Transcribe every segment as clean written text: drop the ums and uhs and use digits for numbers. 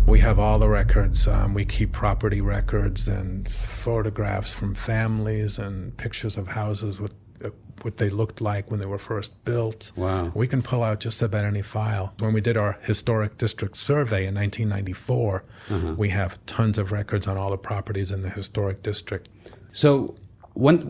We have all the records. We keep property records and photographs from families and pictures of houses with what they looked like when they were first built. Wow. We can pull out just about any file. When we did our historic district survey in 1994, we have tons of records on all the properties in the historic district. So,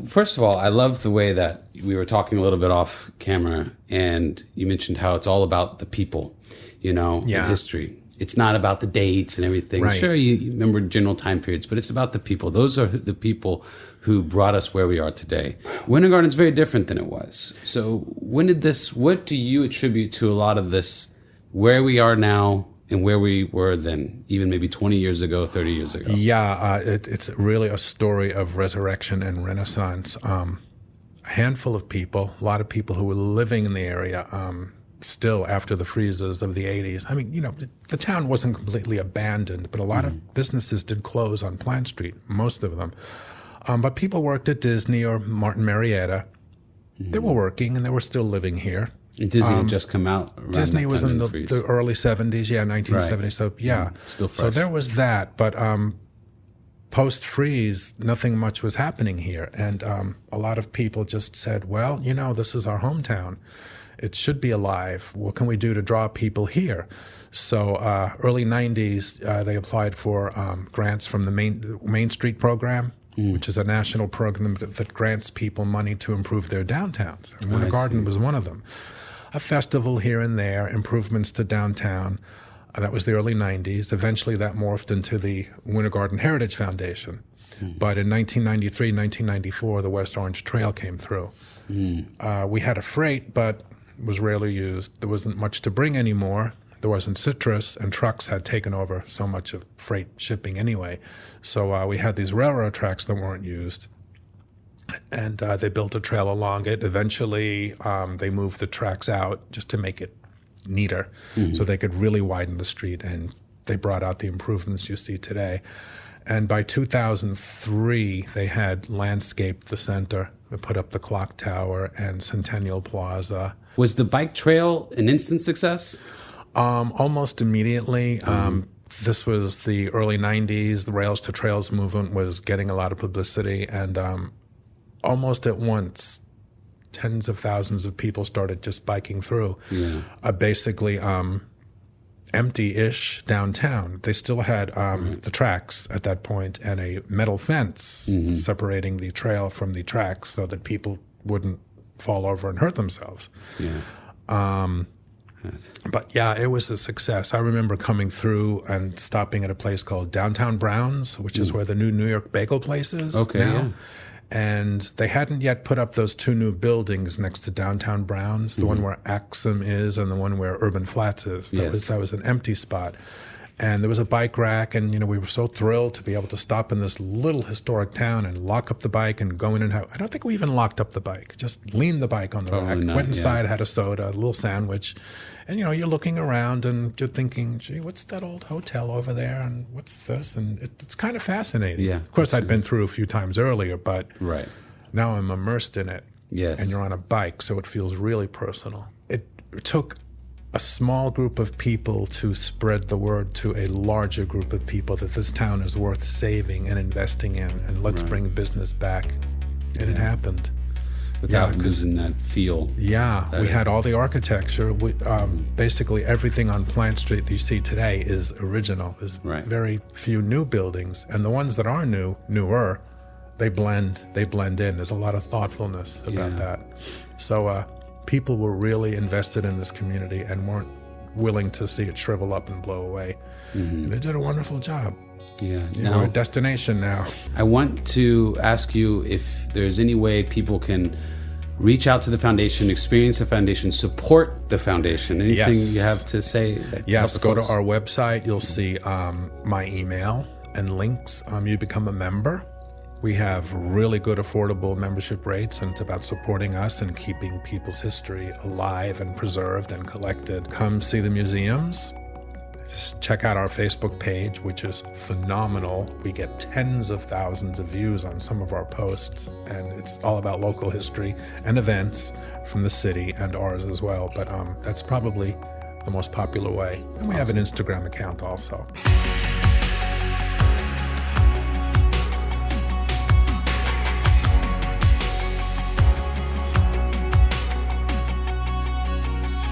first of all, I love the way that we were talking a little bit off camera, and you mentioned how it's all about the people, in history. It's not about the dates and everything. Right. Sure, you remember general time periods, but it's about the people. Those are the people who brought us where we are today. Winter Garden is very different than it was. So what do you attribute to a lot of this, where we are now and where we were then, even maybe 20 years ago, 30 years ago? Yeah, it's really a story of resurrection and renaissance. A handful of people, a lot of people who were living in the area, still after the freezes of the 80s. I mean, the town wasn't completely abandoned, but a lot of businesses did close on Plant Street, most of them. But people worked at Disney or Martin Marietta. They were working and they were still living here. And Disney had just come out around Disney that was time in of the early 70s, 1970. Right. So, yeah. Still fresh. So there was that. But post-freeze, nothing much was happening here. And a lot of people just said, well, this is our hometown. It should be alive. What can we do to draw people here? So early 90s, they applied for grants from the Main Street program, which is a national program that grants people money to improve their downtowns. And Winter Garden was one of them. A festival here and there, improvements to downtown. That was the early 90s. Eventually that morphed into the Winter Garden Heritage Foundation. But in 1993, 1994, the West Orange Trail came through. We had a freight, but was rarely used. There wasn't much to bring anymore. There wasn't citrus, and trucks had taken over so much of freight shipping anyway. So we had these railroad tracks that weren't used, and they built a trail along it. Eventually, they moved the tracks out just to make it neater, so they could really widen the street, and they brought out the improvements you see today. And by 2003, they had landscaped the center. They put up the clock tower and Centennial Plaza. Was the bike trail an instant success? Almost immediately. This was the early 90s. The Rails to Trails movement was getting a lot of publicity, and almost at once, tens of thousands of people started just biking through. Basically, empty-ish downtown. They still had the tracks at that point and a metal fence separating the trail from the tracks so that people wouldn't fall over and hurt themselves. But yeah, it was a success. I remember coming through and stopping at a place called Downtown Brown's, which is where the new New York bagel place is now. Yeah. And they hadn't yet put up those two new buildings next to Downtown Brown's, the one where Axum is and the one where Urban Flats is. That was an empty spot. And there was a bike rack, and we were so thrilled to be able to stop in this little historic town and lock up the bike and go in and have. I don't think we even locked up the bike. Just leaned the bike on the rack, went inside, had a soda, a little sandwich, and you're looking around and you're thinking, gee, what's that old hotel over there, and what's this? And it's kind of fascinating. Yeah, of course, I'd been through a few times earlier, but now I'm immersed in it. Yes, and you're on a bike, so it feels really personal. It took a small group of people to spread the word to a larger group of people that this town is worth saving and investing in, and let's bring business back. And it happened. Without losing that feel. Yeah, we had all the architecture. Basically everything on Plant Street that you see today is original. There's very few new buildings, and the ones that are newer, they blend in. There's a lot of thoughtfulness about that. So people were really invested in this community and weren't willing to see it shrivel up and blow away. And they did a wonderful job. Yeah. We're a destination now. I want to ask you if there's any way people can reach out to the foundation, experience the foundation, support the foundation. Anything you have to say? Yes, go to our website. You'll see my email and links. You become a member. We have really good affordable membership rates, and it's about supporting us and keeping people's history alive and preserved and collected. Come see the museums. Just check out our Facebook page, which is phenomenal. We get tens of thousands of views on some of our posts, and it's all about local history and events from the city and ours as well. But that's probably the most popular way. And we have an Instagram account also.